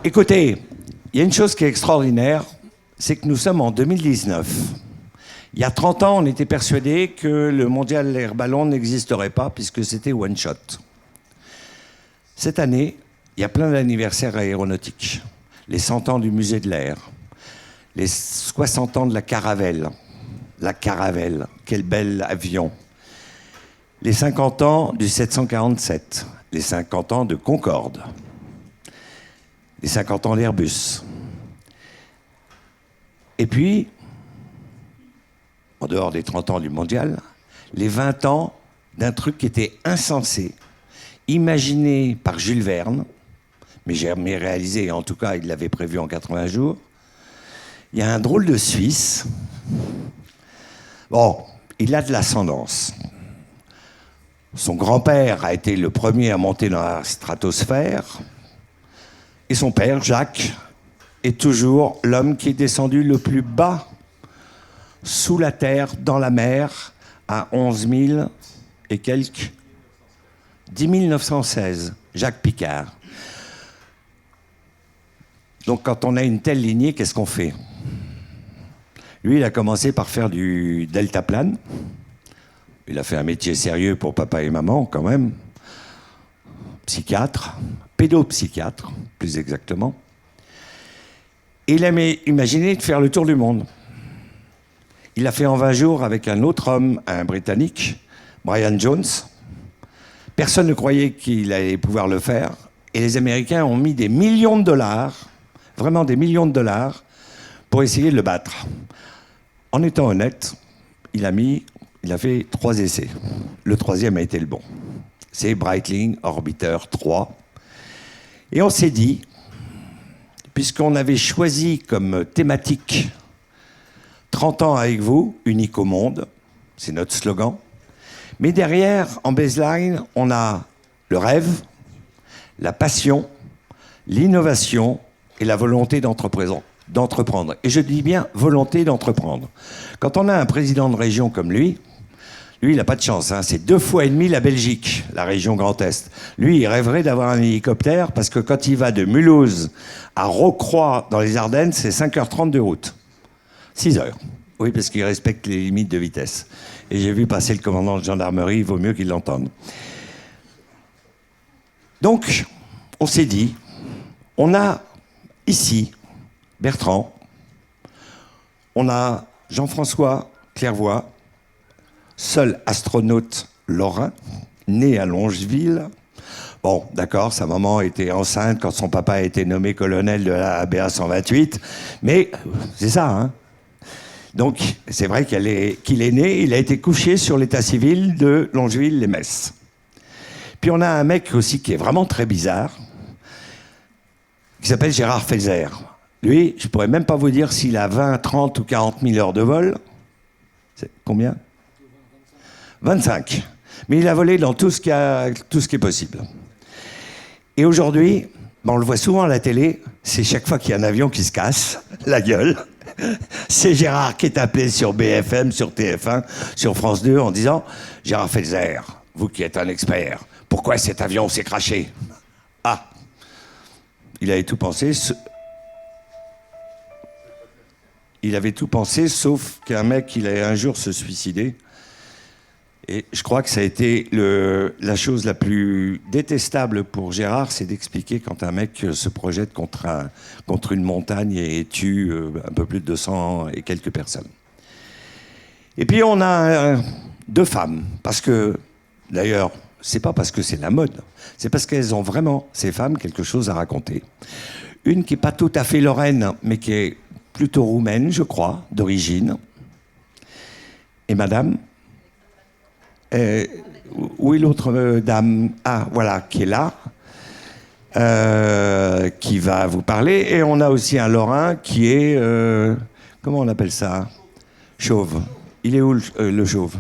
Écoutez, il y a une chose qui est extraordinaire, c'est que nous sommes en 2019. Il y a 30 ans, on était persuadé que le mondial air ballon n'existerait pas puisque c'était one shot. Cette année, il y a plein d'anniversaires aéronautiques. Les 100 ans du musée de l'air, les 60 ans de la Caravelle. La Caravelle, quel bel avion. Les 50 ans du 747, les 50 ans de Concorde, les 50 ans d'Airbus. Et puis, en dehors des 30 ans du mondial, les 20 ans d'un truc qui était insensé, imaginé par Jules Verne, mais jamais réalisé, en tout cas il l'avait prévu en 80 jours. Il y a un drôle de Suisse. Bon, il a de l'ascendance. Son grand-père a été le premier à monter dans la stratosphère. Et son père, Jacques, est toujours l'homme qui est descendu le plus bas sous la terre, dans la mer, à 11 000 et quelques... 10 916, Jacques Picard. Donc quand on a une telle lignée, qu'est-ce qu'on fait? Lui, il a commencé par faire du deltaplane. Il a fait un métier sérieux pour papa et maman, quand même. Psychiatre, pédopsychiatre, plus exactement. Et il a imaginé de faire le tour du monde. Il l'a fait en 20 jours avec un autre homme, un Britannique, Brian Jones. Personne ne croyait qu'il allait pouvoir le faire. Et les Américains ont mis des millions de dollars, vraiment des millions de dollars, pour essayer de le battre. En étant honnête, il a fait 3 essais. Le 3e a été le bon. C'est Breitling Orbiter 3. Et on s'est dit, puisqu'on avait choisi comme thématique 30 ans avec vous, unique au monde, c'est notre slogan. Mais derrière, en baseline, on a le rêve, la passion, l'innovation et la volonté d'entreprendre. Et je dis bien volonté d'entreprendre. Quand on a un président de région comme lui, il n'a pas de chance. Hein. C'est 2 fois et demi la Belgique, la région Grand Est. Lui, il rêverait d'avoir un hélicoptère parce que quand il va de Mulhouse à Rocroi dans les Ardennes, c'est 5h30 de route. 6 heures. Oui, parce qu'il respecte les limites de vitesse. Et j'ai vu passer le commandant de gendarmerie, il vaut mieux qu'il l'entende. Donc, on s'est dit, on a ici Bertrand, on a Jean-François Clairvoy, seul astronaute lorrain, né à Longeville. Bon, d'accord, sa maman était enceinte quand son papa a été nommé colonel de la ABA 128, mais c'est ça, hein. Donc, c'est vrai qu'il est né, il a été couché sur l'état civil de Longeville-les-Metz. Puis on a un mec aussi qui est vraiment très bizarre, qui s'appelle Gérard Felzer. Lui, je pourrais même pas vous dire s'il a 20, 30 ou 40 000 heures de vol. C'est combien? 25. Mais il a volé dans tout ce qui est possible. Et aujourd'hui, on le voit souvent à la télé, c'est chaque fois qu'il y a un avion qui se casse la gueule. C'est Gérard qui est appelé sur BFM, sur TF1, sur France 2 en disant « Gérard Felzer, vous qui êtes un expert, pourquoi cet avion s'est crashé ?» Ah, il avait tout pensé. Il avait tout pensé, sauf qu'un mec, il allait un jour se suicider. Et je crois que ça a été la chose la plus détestable pour Gérard, c'est d'expliquer quand un mec se projette contre une montagne et tue un peu plus de 200 et quelques personnes. Et puis on a 2 femmes, parce que, d'ailleurs, c'est pas parce que c'est la mode, c'est parce qu'elles ont vraiment, ces femmes, quelque chose à raconter. Une qui n'est pas tout à fait lorraine, mais qui est plutôt roumaine, je crois, d'origine. Et madame... où est l'autre dame? Ah, voilà, qui est là, qui va vous parler. Et on a aussi un Lorrain qui est... comment on appelle ça? Chauve. Il est où le chauve?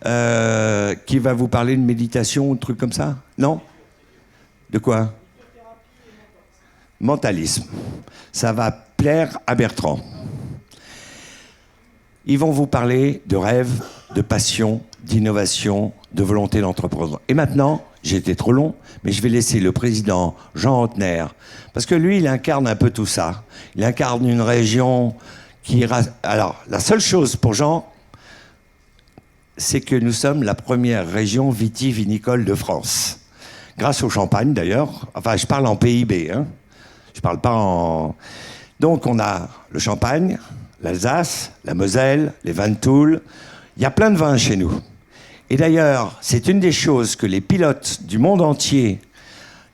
Qui va vous parler de méditation ou de trucs comme ça? Non? De quoi? Mentalisme. Ça va plaire à Bertrand. Ils vont vous parler de rêve, de passion, d'innovation, de volonté d'entreprendre. Et maintenant, j'ai été trop long, mais je vais laisser le président Jean Rotner, parce que lui, il incarne un peu tout ça. Il incarne une région qui... Alors, la seule chose pour Jean, c'est que nous sommes la première région vitivinicole de France. Grâce au champagne, d'ailleurs. Enfin, je parle en PIB, hein. Je parle pas en... Donc, on a le champagne, l'Alsace, la Moselle, les vins de Toul. Il y a plein de vins chez nous. Et d'ailleurs, c'est une des choses que les pilotes du monde entier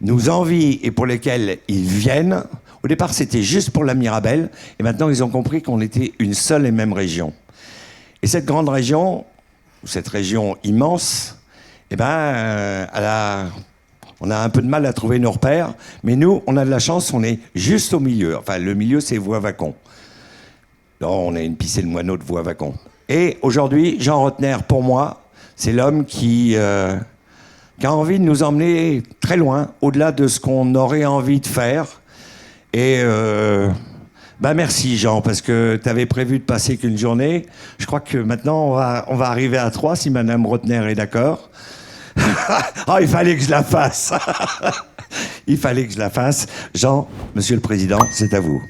nous envient et pour lesquels ils viennent. Au départ, c'était juste pour la Mirabelle. Et maintenant, ils ont compris qu'on était une seule et même région. Et cette grande région, cette région immense, eh ben, on a un peu de mal à trouver nos repères. Mais nous, on a de la chance, on est juste au milieu. Enfin, le milieu, c'est Voie-Vacon. Non, on a une piscine moineau de Voie-Vacon. Et aujourd'hui, Jean Rotner, pour moi, c'est l'homme qui a envie de nous emmener très loin, au-delà de ce qu'on aurait envie de faire. Et merci Jean, parce que tu avais prévu de passer qu'une journée. Je crois que maintenant, on va arriver à 3, si Madame Rotner est d'accord. Oh, il fallait que je la fasse. Il fallait que je la fasse. Jean, Monsieur le Président, c'est à vous.